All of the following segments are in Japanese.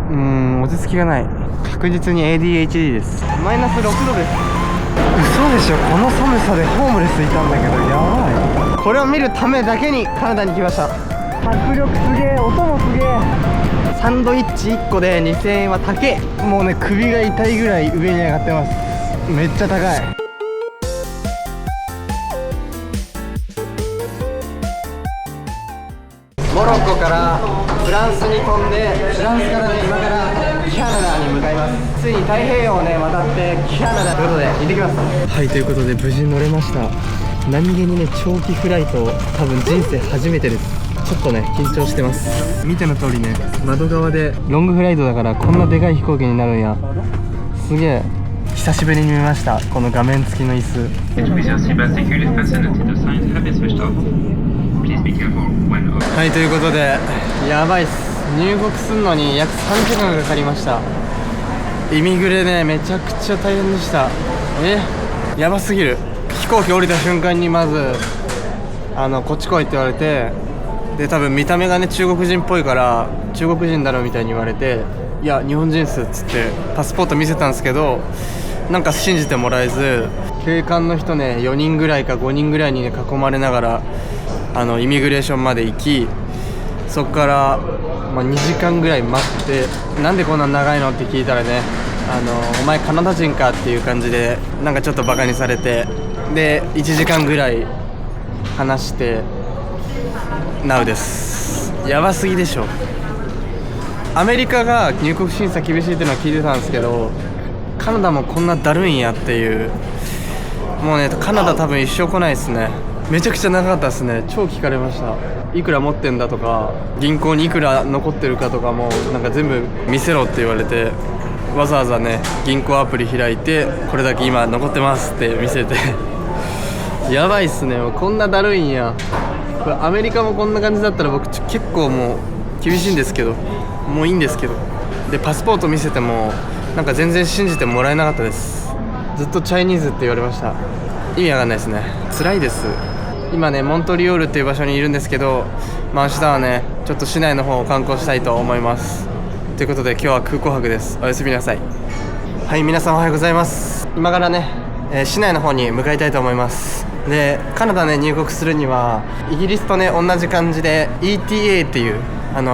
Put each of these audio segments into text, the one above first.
落ち着きがない。確実に ADHD です。マイナス6度です。嘘でしょ、この寒さでホームレスいたんだけど、やばい。これを見るためだけにカナダに来ました。迫力すげえ、音もすげえ。サンドイッチ1個で2000円は高え。もうね、首が痛いぐらい上に上がってます。めっちゃ高い。モロッコからフランスに飛んで、フランスからね、今からキャナダに向かいます。ついに太平洋をね渡ってキャナダということで行ってきます。はい、ということで無事乗れました。何気にね、長期フライト多分人生初めてです。ちょっとね緊張してます。見ての通りね、窓側でロングフライトだからこんなでかい飛行機になるんや。すげえ久しぶりに見ました、この画面付きの椅子。はい、ということでやばいっす。入国するのに約3時間かかりました。イミグレね、めちゃくちゃ大変でした。やばすぎる。飛行機降りた瞬間にまずこっち来いって言われて、で多分見た目がね中国人っぽいから中国人だろみたいに言われて、いや日本人っすっつってパスポート見せたんですけど、なんか信じてもらえず、警官の人ね4人ぐらいか5人ぐらいにね囲まれながらイミグレーションまで行き、そこから、2時間ぐらい待って、なんでこんな長いのって聞いたらね、お前カナダ人かっていう感じでなんかちょっとバカにされて、で1時間ぐらい話してナウです。やばすぎでしょ。アメリカが入国審査厳しいっていうのは聞いてたんですけど、カナダもこんなだるいんやっていう。もうねカナダ多分一生来ないですね。めちゃくちゃ長かったですね。超聞かれました。いくら持ってんだとか、銀行にいくら残ってるかとかもなんか全部見せろって言われて、わざわざね銀行アプリ開いてこれだけ今残ってますって見せてやばいっすね。もうこんなだるいんや。これアメリカもこんな感じだったら僕結構もう厳しいんですけど、もういいんですけど。でパスポート見せてもなんか全然信じてもらえなかったです。ずっとチャイニーズって言われました。意味わかんないですね。辛いです。今ねモントリオールっていう場所にいるんですけど、明日はねちょっと市内の方を観光したいと思います。ということで今日は空港泊です。おやすみなさい。はい、皆さんおはようございます。今からね、市内の方に向かいたいと思います。でカナダね入国するにはイギリスとね同じ感じで ETA っていう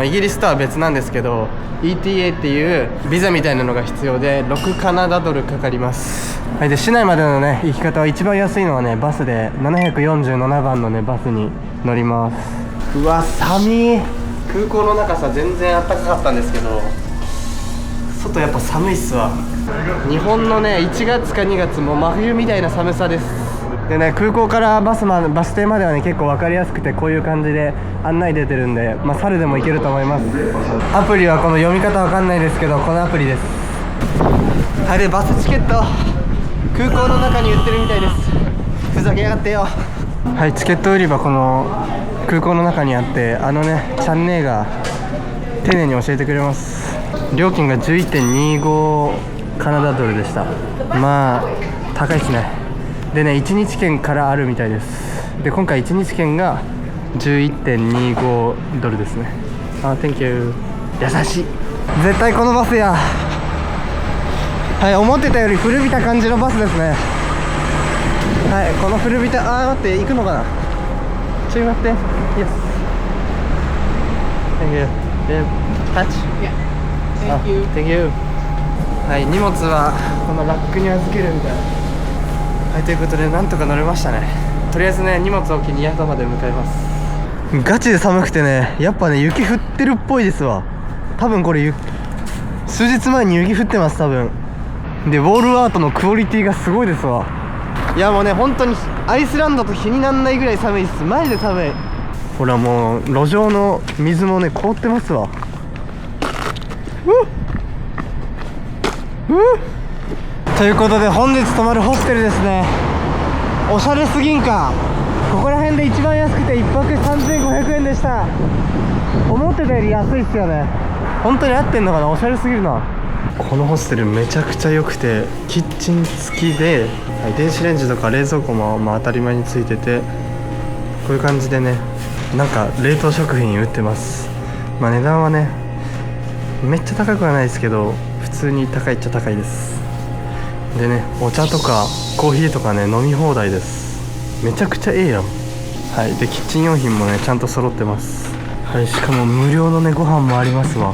イギリスとは別なんですけど ETA っていうビザみたいなのが必要で6カナダドルかかります。はい、で市内までのね行き方は一番安いのはねバスで747番のねバスに乗ります。うわ寒い。空港の中さ全然暖かかったんですけど、外やっぱ寒いっすわ。日本のね1月か2月も真冬みたいな寒さです。でね空港からバス停まではね結構分かりやすくて、こういう感じで案内出てるんで、猿でも行けると思います。アプリはこの読み方わかんないですけど、このアプリです。はい、でバスチケット空港の中に売ってるみたいです。ふざけやがってよ。はい、チケット売り場この空港の中にあって、チャンネーが丁寧に教えてくれます。料金が 11.25 カナダドルでした。高いですね。でね1日券からあるみたいです。で今回1日券が 11.25 ドルですね。Thank you。 優しい。絶対このバスや。はい、思ってたより古びた感じのバスですね。はい、この古びた待って、行くのかな。ちょい待って。 Yes Thank you。 Touch Thank you。 Thank you。 はい、荷物はこのラックに預けるみたいな。はい、ということでなんとか乗れましたね。とりあえずね荷物を置きに宿まで向かいます。ガチで寒くてね、やっぱね雪降ってるっぽいですわ。多分これ数日前に雪降ってます多分。でウォールアートのクオリティがすごいですわ。いやもうね本当にアイスランドと比になんないぐらい寒いです。マジで寒い。ほらもう路上の水もね凍ってますわ。ということで本日泊まるホステルですね。おしゃれすぎんか。ここら辺で一番安くて1泊3500円でした。思ってたより安いっすよね。本当に合ってんのかな。おしゃれすぎるな。このホステルめちゃくちゃ良くて、キッチン付きで、はい、電子レンジとか冷蔵庫も当たり前についてて、こういう感じでねなんか冷凍食品売ってます。値段はねめっちゃ高くはないですけど普通に高いっちゃ高いです。でね、お茶とかコーヒーとかね飲み放題です。めちゃくちゃええやん。はい。でキッチン用品もねちゃんと揃ってます。はい。しかも無料のねご飯もありますわ。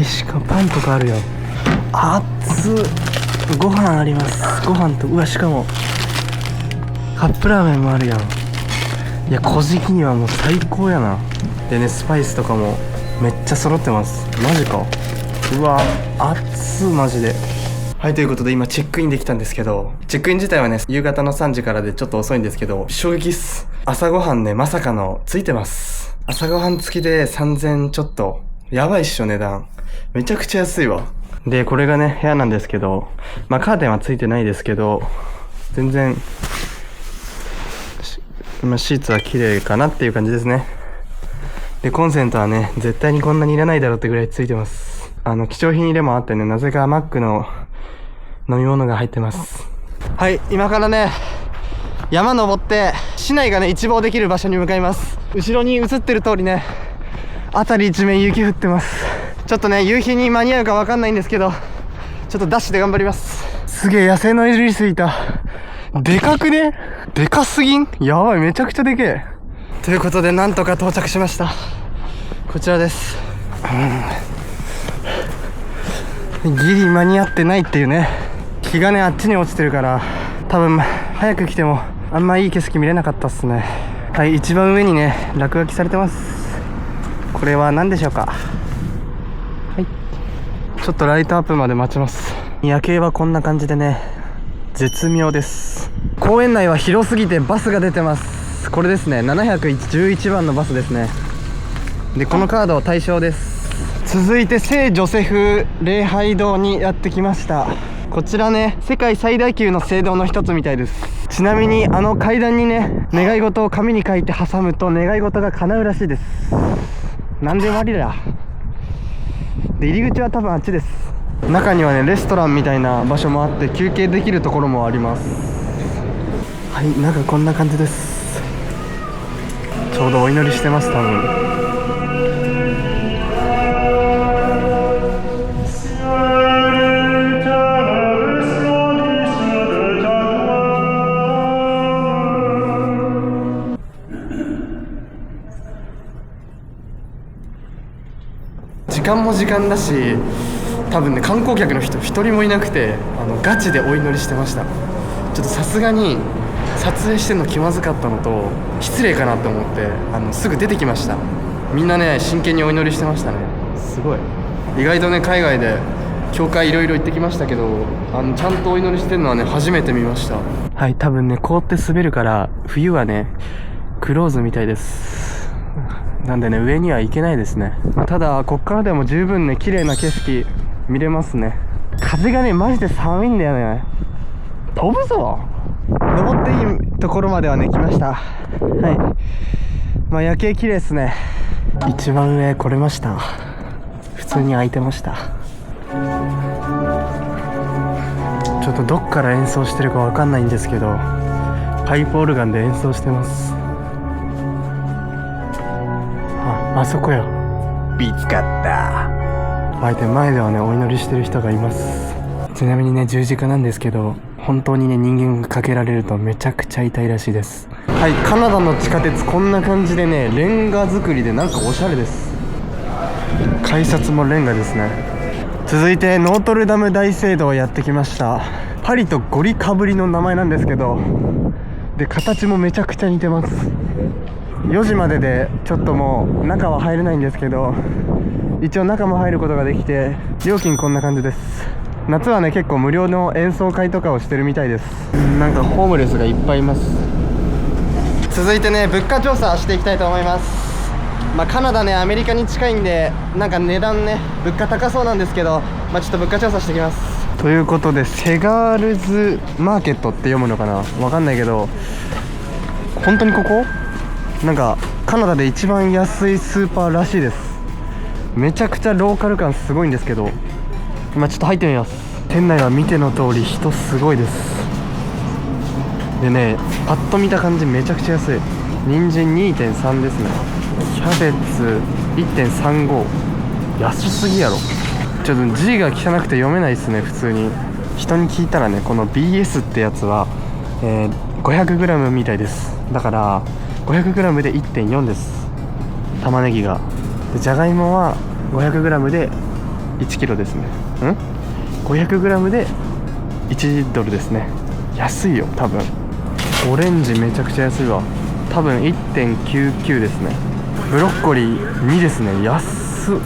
しかもパンとかあるよ。熱っ。ご飯あります。ご飯と、うわ、しかもカップラーメンもあるやん。いや、小じきにはもう最高やな。でね、スパイスとかもめっちゃ揃ってます。マジか。うわ、熱っ、マジで。はい、ということで今チェックインできたんですけど、チェックイン自体はね夕方の3時からでちょっと遅いんですけど、衝撃っす。朝ごはんねまさかのついてます。朝ごはん付きで3000ちょっと。やばいっしょ値段。めちゃくちゃ安いわ。でこれがね部屋なんですけど、まあカーテンはついてないですけど、全然まあ、シーツは綺麗かなっていう感じですね。でコンセントはね絶対にこんなにいらないだろうってぐらいついてます。貴重品入れもあってね、なぜかマックの飲み物が入ってます。はい、今からね山登って市内がね一望できる場所に向かいます。後ろに映ってる通りね辺り一面雪降ってます。ちょっとね夕日に間に合うか分かんないんですけど、ちょっとダッシュで頑張ります。すげえ野生のエリスいた。でかくね？でかすぎん？やばい、めちゃくちゃでけえ。ということでなんとか到着しました。こちらです。ギリ間に合ってないっていうね。日がねあっちに落ちてるから多分早く来てもあんまいい景色見れなかったっすね。はい、一番上にね落書きされてます。これは何でしょうか。はい、ちょっとライトアップまで待ちます。夜景はこんな感じでね絶妙です。公園内は広すぎてバスが出てます。これですね、711番のバスですね。でこのカード対象です。続いて聖ジョセフ礼拝堂にやってきました。こちらね世界最大級の聖堂の一つみたいです。ちなみに階段にね願い事を紙に書いて挟むと願い事が叶うらしいです。なんでもありだ。で入り口は多分あっちです。中にはねレストランみたいな場所もあって休憩できるところもあります。はい、なんかこんな感じです。ちょうどお祈りしてます。多分時間も時間だし、多分ね観光客の人一人もいなくてガチでお祈りしてました。ちょっとさすがに撮影してるの気まずかったのと失礼かなと思ってすぐ出てきました。みんなね真剣にお祈りしてましたね。すごい。意外とね海外で教会いろいろ行ってきましたけどちゃんとお祈りしてるのはね初めて見ました。はい、多分ね凍って滑るから冬はねクローズみたいです。なんでね上には行けないですね。ただこっからでも十分ね綺麗な景色見れますね。風がねマジで寒いんだよね。飛ぶぞ。登っていいところまではね来ました。はい、まあ夜景綺麗ですね。一番上来れました。普通に空いてました。ちょっとどっから演奏してるかわかんないんですけどパイプオルガンで演奏してます。あそこよ。見つかった。はい、で前ではねお祈りしてる人がいます。ちなみにね十字架なんですけど本当にね人間がかけられるとめちゃくちゃ痛いらしいです。はい、カナダの地下鉄こんな感じでねレンガ作りでなんかおしゃれです。改札もレンガですね。続いてノートルダム大聖堂をやってきました。パリとゴリかぶりの名前なんですけど、で形もめちゃくちゃ似てます。4時まででちょっともう中は入れないんですけど一応中も入ることができて料金こんな感じです。夏はね結構無料の演奏会とかをしてるみたいです。なんかホームレスがいっぱいいます。続いてね物価調査していきたいと思います。カナダねアメリカに近いんでなんか値段ね物価高そうなんですけど、ちょっと物価調査していきます。ということでセガールズマーケットって読むのかなわかんないけど、本当にここなんかカナダで一番安いスーパーらしいです。めちゃくちゃローカル感すごいんですけど、今ちょっと入ってみます。店内は見ての通り人すごいです。でねパッと見た感じめちゃくちゃ安い。人参 2.3 ですね。キャベツ 1.35、安すぎやろ。ちょっと字が汚くて読めないっすね。普通に人に聞いたらね、この BS ってやつは、500g みたいです。だから 500g で 1.4 です。玉ねぎが。でじゃがいもは 500g で 1kg ですね。500g で1ドルですね。安いよ多分。オレンジめちゃくちゃ安いわ。多分 1.99 ですね。ブロッコリー2ですね。安っ。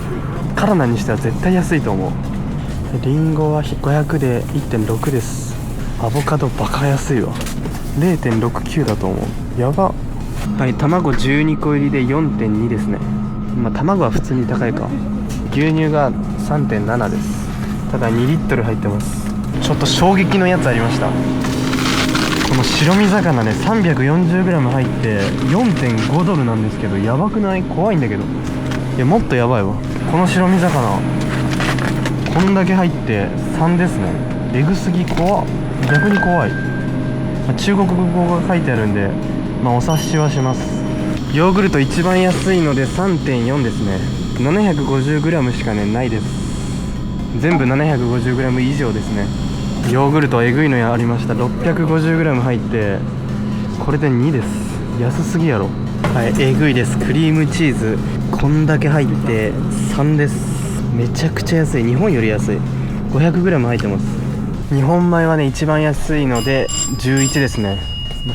カラナにしては絶対安いと思う。リンゴは500で 1.6 です。アボカドバカ安いわ。 0.69 だと思う。やば。はい、卵12個入りで 4.2 ですね。まあ卵は普通に高いか。牛乳が 3.7 です。ただ2リットル入ってます。ちょっと衝撃のやつありました。この白身魚ね 340g 入って 4.5 ドルなんですけど、やばくない？怖いんだけど。いやもっとやばいわ。この白身魚こんだけ入って3ですね。エグすぎ。怖っ。逆に怖い。中国語が書いてあるんで、お察しはします。ヨーグルト一番安いので 3.4 ですね。 750g しかねないです。全部 750g 以上ですね。ヨーグルトえぐいのありました。 650g 入ってこれで2です。安すぎやろ。はい、えぐいです。クリームチーズこんだけ入って3です。めちゃくちゃ安い。日本より安い。 500g 入ってます。日本米はね一番安いので11ですね。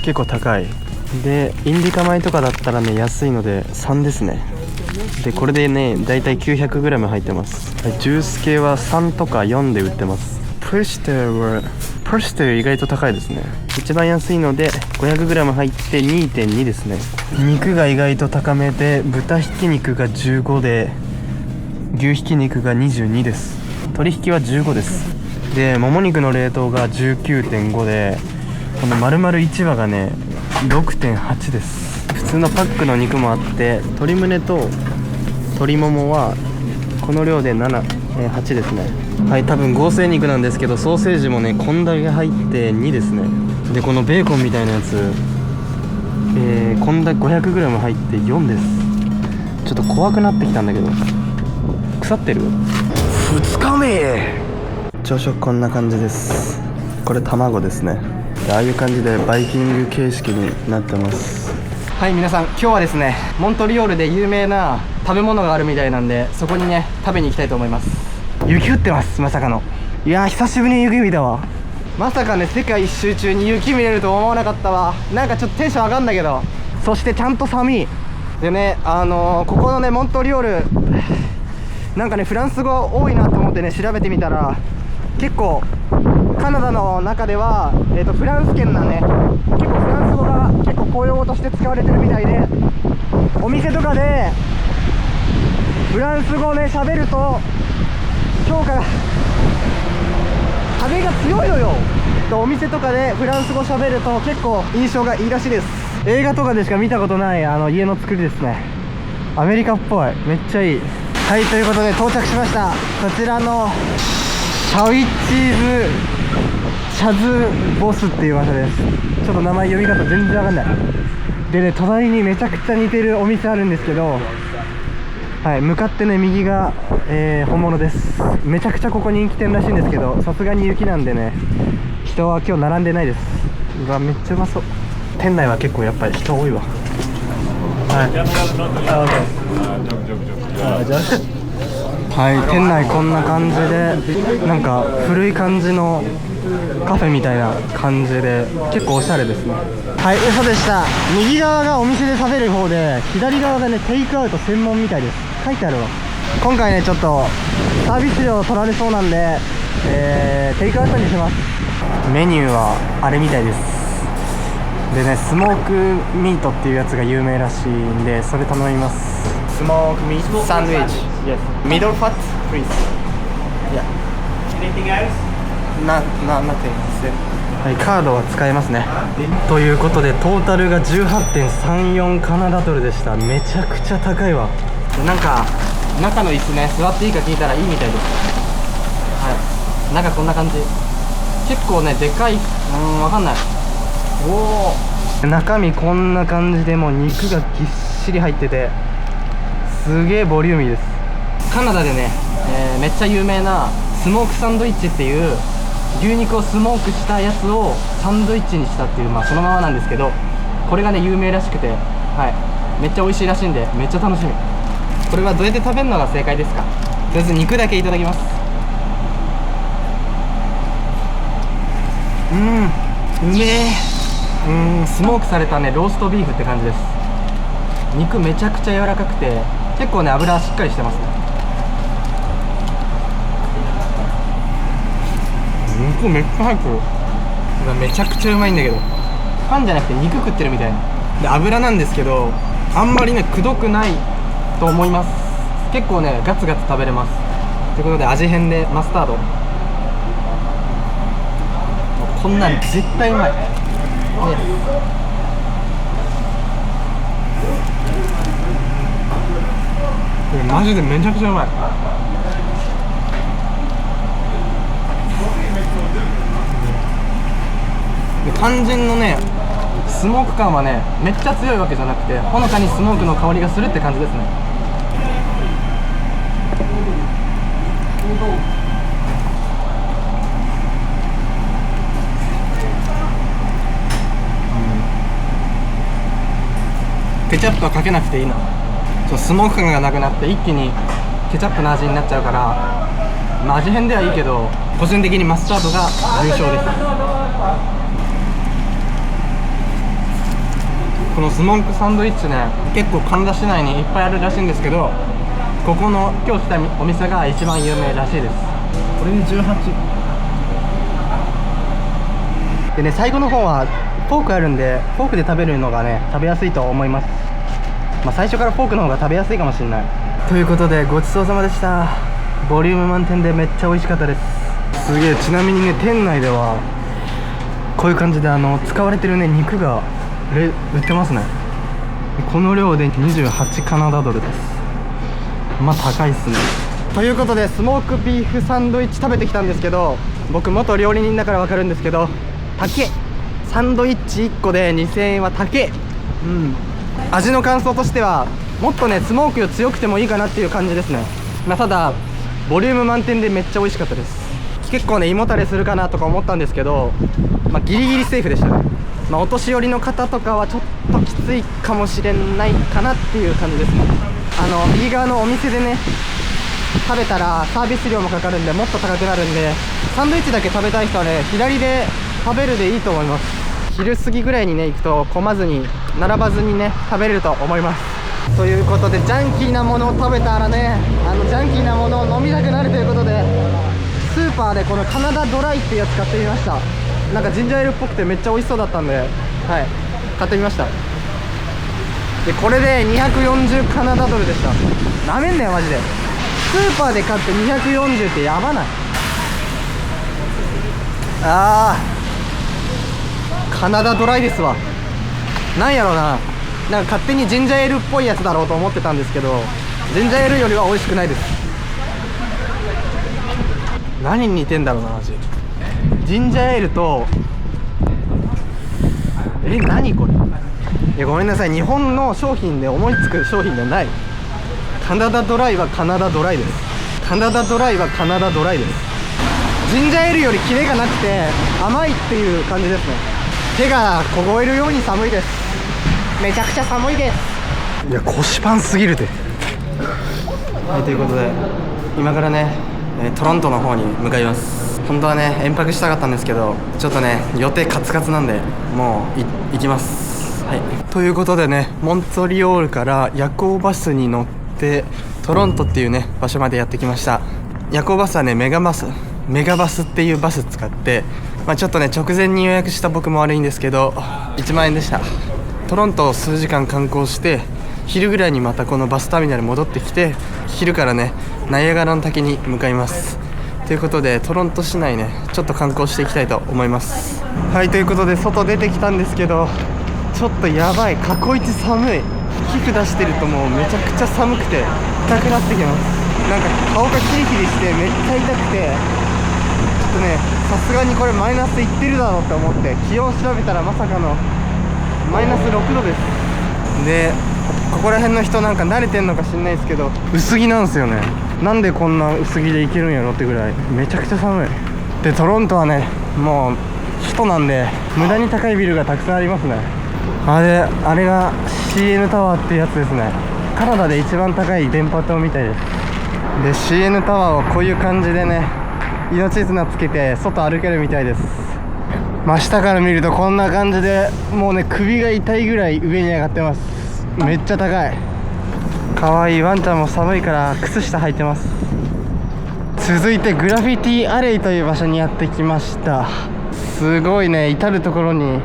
結構高い。でインディカ米とかだったらね安いので3ですね。でこれでねだいたい 900g 入ってます。はい、ジュース系は3とか4で売ってます。プレステル意外と高いですね。一番安いので 500g 入って 2.2 ですね。肉が意外と高めで、豚ひき肉が15で牛ひき肉が22です。鶏ひきは15です。でもも肉の冷凍が 19.5 で、この丸々1羽がね 6.8 です。普通のパックの肉もあって、鶏胸と鶏ももはこの量で8ですね。はい、多分合成肉なんですけど、ソーセージもねこんだけ入って2ですね。でこのベーコンみたいなやつ、こんだけ 500g 入って4です。ちょっと怖くなってきたんだけど。腐ってる。2日目朝食こんな感じです。これ卵ですね。ああいう感じでバイキング形式になってます。はい、皆さん今日はですねモントリオールで有名な食べ物があるみたいなんで、そこにね食べに行きたいと思います。雪降ってます。まさかの。いやー久しぶりに雪見たわ。まさかね世界一周中に雪見れると思わなかったわ。なんかちょっとテンション上がんだけど、そしてちゃんと寒いでね、ここのねモントリオールなんかねフランス語多いなと思ってね調べてみたら、結構カナダの中では、フランス圏なんで、結構フランス語が結構公用語として使われてるみたいで、お店とかでフランス語をね喋ると評価が風が強いのよ。お店とかでフランス語喋ると結構印象がいいらしいです。映画とかでしか見たことない家の作りですね。アメリカっぽい。めっちゃいい。はい、ということで到着しました。こちらのシャウイチーズチャズボスっていう場所です。ちょっと名前読み方全然わかんない。でね、隣にめちゃくちゃ似てるお店あるんですけど、はい、向かってね右が、本物です。めちゃくちゃここ人気店らしいんですけど、さすがに雪なんでね人は今日並んでないです。うわめっちゃうまそう。店内は結構やっぱり人多いわ。はい、店内こんな感じで、なんか古い感じのカフェみたいな感じで結構おしゃれですね。はい、嘘でした。右側がお店で食べる方で、左側がねテイクアウト専門みたいです。書いてあるわ。今回ねちょっとサービス料取られそうなんで、テイクアウトにします。メニューはあれみたいです。でね、スモークミートっていうやつが有名らしいんで、それ頼みます。スモークミートサンドイッチ。Yes. Middle fat, please. Yeah. Anything else? Nothing. はい、カードは使えますね。ということでトータルが 18.34 カナダドルでした。めちゃくちゃ高いわ。なんか中の椅子ね座っていいか聞いたらいいみたいです。はい、中こんな感じ。結構ねでかい。わかんない。おお、中身こんな感じで、もう肉がぎっしり入っててすげえボリューミーです。カナダでね、めっちゃ有名なスモークサンドイッチっていう牛肉をスモークしたやつをサンドイッチにしたっていう、そのままなんですけど、これがね有名らしくて、めっちゃ美味しいらしいんで、めっちゃ楽しみ。これはどうやって食べるのが正解ですか？とりあえず肉だけいただきます。うめえ。スモークされたねローストビーフって感じです。肉めちゃくちゃ柔らかくて、結構ね油しっかりしてますね。肉めっちゃ入ってる。めちゃくちゃうまいんだけど、パンじゃなくて肉食ってるみたいな。で油なんですけど、あんまりねくどくないと思います。結構ねガツガツ食べれます。ということで味変でマスタード、こんなん絶対うまいね。マジでめちゃくちゃうまい。で肝心のねスモーク感はねめっちゃ強いわけじゃなくて、ほのかにスモークの香りがするって感じですね。ケチャップはかけなくていいな。スモーク感がなくなって一気にケチャップの味になっちゃうから、味変ではいいけど個人的にマスタードが優勝です。このスモークサンドイッチね、結構カナダ市内にいっぱいあるらしいんですけど、ここの今日来たお店が一番有名らしいです。これで18でね、最後の方はフォークあるんで、フォークで食べるのがね食べやすいと思います。最初からフォークの方が食べやすいかもしれない。ということでごちそうさまでした。ボリューム満点でめっちゃ美味しかったです。すげえ。ちなみにね店内ではこういう感じで使われてるね肉が売ってますね。この量で28カナダドルです。高いっすね。ということでスモークビーフサンドイッチ食べてきたんですけど、僕元料理人だから分かるんですけど、高え。サンドイッチ1個で2000円は高え。味の感想としてはもっとねスモーク強くてもいいかなっていう感じですね。ただボリューム満点でめっちゃ美味しかったです。結構ね胃もたれするかなとか思ったんですけど、ギリギリセーフでしたね。お年寄りの方とかはちょっときついかもしれないかなっていう感じですね。右側のお店でね食べたらサービス料もかかるんでもっと高くなるんで、サンドイッチだけ食べたい人はね左で食べるでいいと思います。昼過ぎぐらいにね行くと混まずに並ばずにね食べれると思います。ということでジャンキーなものを食べたらねジャンキーなものを飲みたくなるということで、スーパーでこのカナダドライっていうやつ買ってみました。なんかジンジャーエールっぽくてめっちゃ美味しそうだったんで、買ってみました。でこれで240カナダドルでした。なめんなよマジで。スーパーで買って240ってやばない？カナダドライですわ。なんやろな、なんか勝手にジンジャーエールっぽいやつだろうと思ってたんですけど、ジンジャーエールよりは美味しくないです。何に似てんだろうな味。ジンジャーエールと何これ。いやごめんなさい、日本の商品で思いつく商品じゃない。カナダドライはカナダドライです。カナダドライはカナダドライです。ジンジャーエールよりキレがなくて甘いっていう感じですね。手が凍えるように寒いです。めちゃくちゃ寒いです。いや腰パンすぎるで。ということで今からねトロントの方に向かいます。本当はね延泊したかったんですけど、ちょっとね予定カツカツなんでもう行きます。ということでねモントリオールから夜行バスに乗ってトロントっていうね場所までやってきました。夜行バスはねメガバスっていうバス使って、ちょっとね直前に予約した僕も悪いんですけど1万円でした。トロントを数時間観光して昼ぐらいにまたこのバスターミナル戻ってきて、昼からねナイアガラの滝に向かいます。ということでトロント市内ねちょっと観光していきたいと思います。ということで外出てきたんですけど、ちょっとやばい、過去一寒い。皮膚出してるともうめちゃくちゃ寒くて痛くなってきます。なんか顔がヒリヒリしてめっちゃ痛くて、ちょっとねさすがにこれマイナスいってるだろうって思って気温調べたらまさかのマイナス6度です。でここら辺の人なんか慣れてんのか知んないですけど薄着なんですよね。なんでこんな薄着で行けるんやろってぐらいめちゃくちゃ寒い。でトロントはねもう首都なんで無駄に高いビルがたくさんありますね。あれが CN タワーってやつですね。カナダで一番高い電波塔みたいです。で CN タワーはこういう感じでね命綱つけて外歩けるみたいです。真下から見るとこんな感じでもうね首が痛いぐらい上に上がってます。めっちゃ高い。かわいいワンちゃんも寒いから靴下履いてます。続いてグラフィティアレイという場所にやってきました。すごいね、至る所に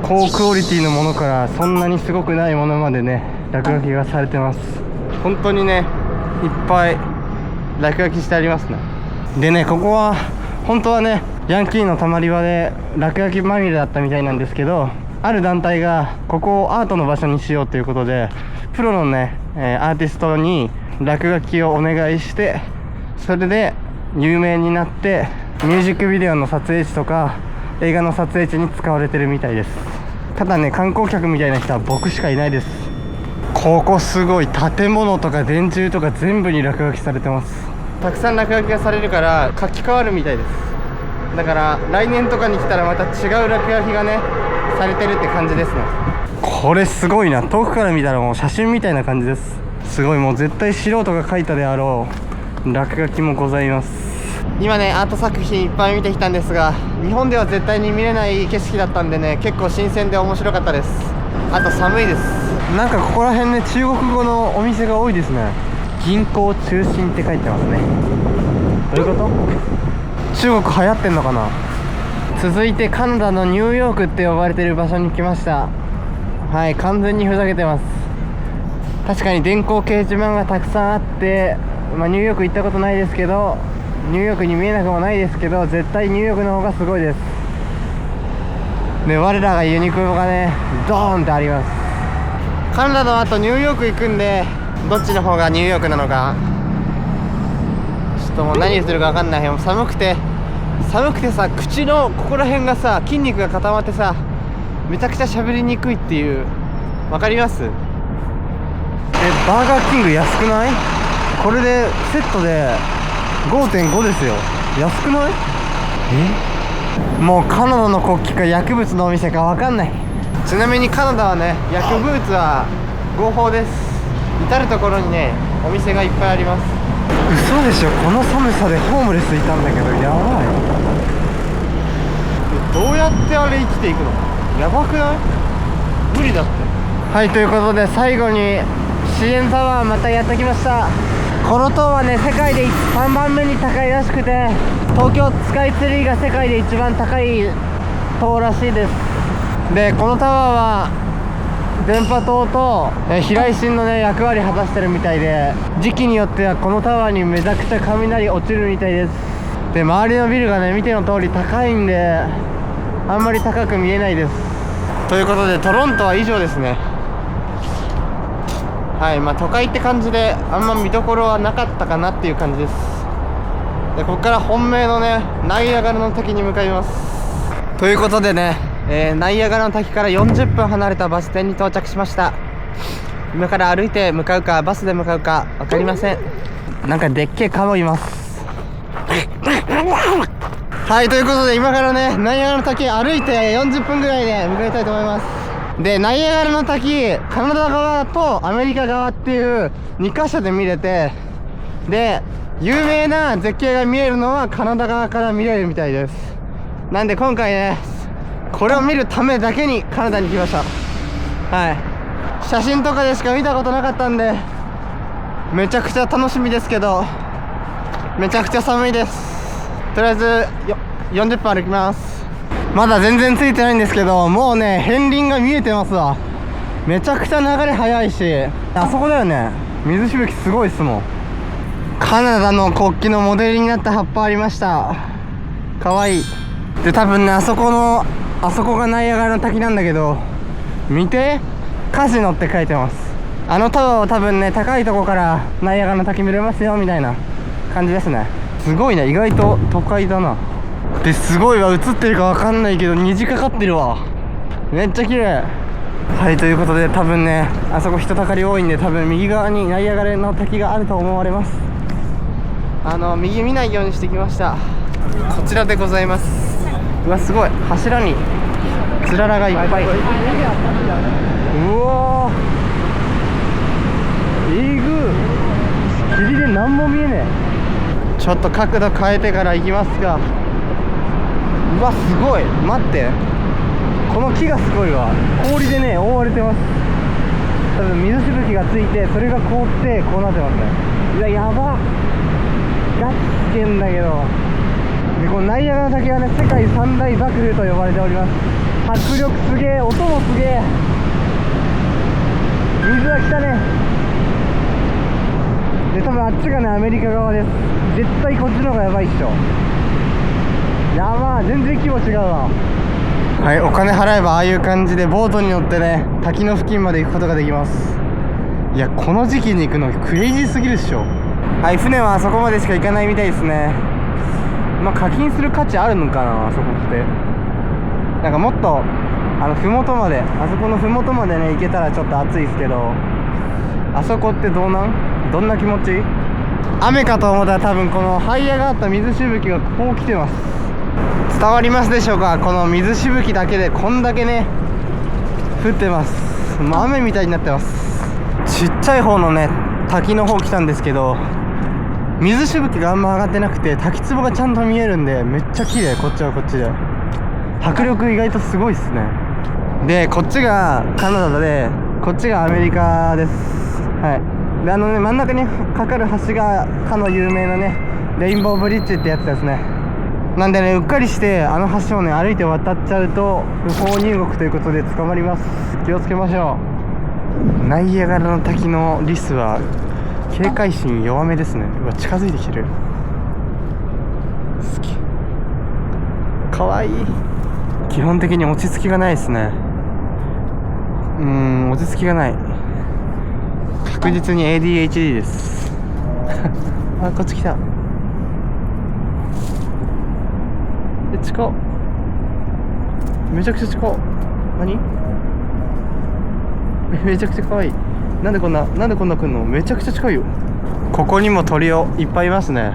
高クオリティのものからそんなにすごくないものまでね落書きがされてます。本当にねいっぱい落書きしてありますね。でねここは本当はねヤンキーのたまり場で落書きまみれだったみたいなんですけど、ある団体がここをアートの場所にしようということでプロのね、アーティストに落書きをお願いして、それで有名になってミュージックビデオの撮影地とか映画の撮影地に使われてるみたいです。ただね観光客みたいな人は僕しかいないです。ここすごい、建物とか電柱とか全部に落書きされてます。たくさん落書きがされるから書き換わるみたいです。だから来年とかに来たらまた違う落書きがねされてるって感じですね。これすごいな、遠くから見たらもう写真みたいな感じです。すごい、もう絶対素人が描いたであろう落書きもございます。今ねアート作品いっぱい見てきたんですが、日本では絶対に見れない景色だったんでね結構新鮮で面白かったです。あと寒いです。なんかここら辺ね中国語のお店が多いですね。銀行中心って書いてますね。どういうこと？中国流行ってんのかな。続いてカナダのニューヨークって呼ばれてる場所に来ました。はい、完全にふざけてます。確かに電光掲示板がたくさんあって、ニューヨーク行ったことないですけど、ニューヨークに見えなくもないですけど、絶対ニューヨークの方がすごいです。で我らがユニクロがねドーンってあります。カナダの後ニューヨーク行くんで、どっちの方がニューヨークなのかちょっともう何するか分かんない。もう寒くてさ、口のここら辺がさ筋肉が固まってさめちゃくちゃ喋りにくいっていう、分かります？バーガーキング安くない？これでセットで 5.5 ですよ。安くない？もうカナダの国旗か薬物のお店か分かんない。ちなみにカナダはね薬物は合法です。至る所にねお店がいっぱいあります。嘘でしょ、この寒さでホームレスいたんだけどやばい。どうやってあれ生きていくの？やばくない？無理だって。はい、ということで最後に CN タワーまたやってきました。この塔はね世界で3番目に高いらしくて、東京スカイツリーが世界で一番高い塔らしいです。でこのタワーは電波塔と避雷針のね役割果たしてるみたいで、時期によってはこのタワーにめちゃくちゃ雷落ちるみたいです。で周りのビルがね見ての通り高いんであんまり高く見えないです。ということでトロントは以上ですね。はい、都会って感じであんま見どころはなかったかなっていう感じです。でここから本命のねナイアガラの滝に向かいます。ということでね、ナイアガラの滝から40分離れたバス停に到着しました。今から歩いて向かうかバスで向かうか分かりません。なんかでっけえカモいます。はい、ということで今からねナイアガラの滝歩いて40分ぐらいで向かいたいと思います。でナイアガラの滝カナダ側とアメリカ側っていう2カ所で見れて、で有名な絶景が見えるのはカナダ側から見れるみたいです。なんで今回ねこれを見るためだけにカナダに来ました。はい、写真とかでしか見たことなかったんでめちゃくちゃ楽しみですけどめちゃくちゃ寒いです。とりあえず40分歩きます。まだ全然ついてないんですけど、もうね片鱗が見えてますわ。めちゃくちゃ流れ速いし、あそこだよね、水しぶきすごいっすもん。カナダの国旗のモデルになった葉っぱありました。かわいい。で多分ねあそこがナイアガラの滝なんだけど、見てカジノって書いてます。あのタワーは多分ね高いとこからナイアガラの滝見れますよみたいな感じですね。すごいね、意外と都会だな。ですごいわ、映ってるかわかんないけど虹かかってるわ。めっちゃ綺麗。はい、ということで多分ね、あそこ人だかり多いんで、多分右側にナイアガラの滝があると思われます。右見ないようにしてきました。こちらでございます。うわ、すごい、柱につららがいっぱい。うおー、えぐー、霧で何も見えねえ。ちょっと角度変えてから行きますか。うわ、すごい、待って、この木がすごいわ。氷でね覆われてます。多分水しぶきがついて、それが凍ってこうなってますね。うわ、やば、ガチ危険だけど。でこのナイアガラの滝はね、世界三大瀑布と呼ばれております。迫力すげえ、音もすげえ、水は来たね。で多分あっちがねアメリカ側です。絶対こっちの方がやばいっしょ。やばー、全然規模違うわ。はい、お金払えばああいう感じでボートに乗ってね、滝の付近まで行くことができます。いや、この時期に行くのクレイジーすぎるっしょ。はい、船はあそこまでしか行かないみたいですね。まあ課金する価値あるのかな、あそこって。なんかもっと麓まで、あそこの麓までね行けたらちょっと暑いですけど、あそこってどんな気持ち？雨かと思ったら多分この這い上がった水しぶきがこう来てます。伝わりますでしょうか。この水しぶきだけでこんだけね降ってます。もう雨みたいになってます。ちっちゃい方のね滝の方来たんですけど、水しぶきがあんま上がってなくて、滝壺がちゃんと見えるんでめっちゃ綺麗。こっちはこっちで迫力意外とすごいっすね。でこっちがカナダで、こっちがアメリカです。はい。でね、真ん中にかかる橋がかの有名なねレインボーブリッジってやつですね。なんでね、うっかりしてあの橋をね歩いて渡っちゃうと不法入国ということで捕まります。気をつけましょう。ナイアガラの滝のリスは警戒心弱めですね。うわ、近づいてきてる。好き、かわいい。基本的に落ち着きがないですね。落ち着きがない。確実に ADHD ですあ、こっち来た。近っ、めちゃくちゃ近っ。何めちゃくちゃ可愛い。なんでこんな来んの。めちゃくちゃ近いよ。ここにも鳥をいっぱいいますね。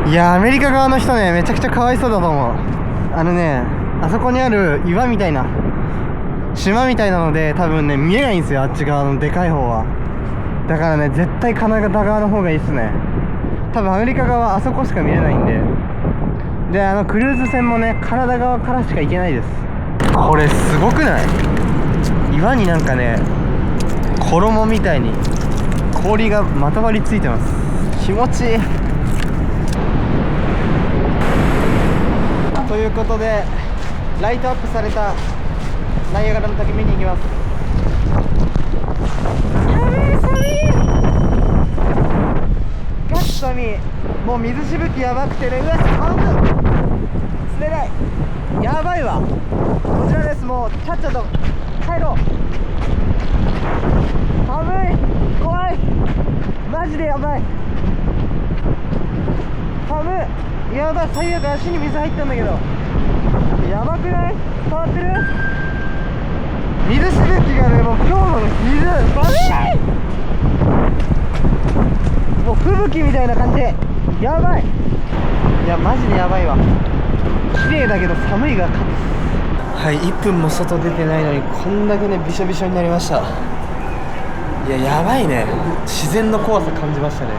いやー、アメリカ側の人ねめちゃくちゃかわいそうだと思う。あそこにある岩みたいな島みたいなので多分ね見えないんですよ、あっち側のでかい方は。だからね絶対カナダ側の方がいいっすね。多分アメリカ側はあそこしか見れないんで。でクルーズ船もねカナダ側からしか行けないです。これすごくない？岩になんかね衣みたいに氷がまとわりついてます。気持ちいい。ということでライトアップされたナイアガラの滝見に行きます。やべえ、寒い、ガチ寒い。もう水しぶきやばくてね、うわ寒い、滑れない、やばいわ。こちらです。もうちゃっちゃと帰ろう。寒い、怖い、マジでやばい、寒い、やばい、最悪足に水入ったんだけど、やばくない？伝わってる？水しぶきがね、もう今日の水寒い、もう吹雪みたいな感じ、やばい。いやマジでやばいわ。綺麗だけど寒いが勝つ。はい、1分も外出てないのにこんだけねびしょびしょになりました。いややばいね、自然の怖さ感じましたね。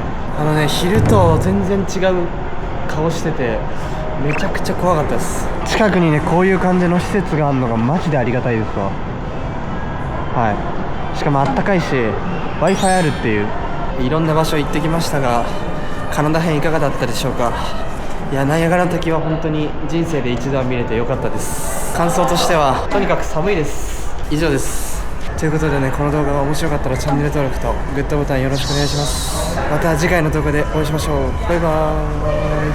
昼と全然違う顔しててめちゃくちゃ怖かったです。近くにねこういう感じの施設があるのがマジでありがたいですわ。はい、しかもあったかいし Wi-Fi あるっていう。いろんな場所行ってきましたが、カナダ編いかがだったでしょうか。いやナイアガラの滝は本当に人生で一度は見れてよかったです。感想としてはとにかく寒いです。以上です。ということでね、この動画が面白かったらチャンネル登録とグッドボタンよろしくお願いします。また次回の動画でお会いしましょう。バイバーイ。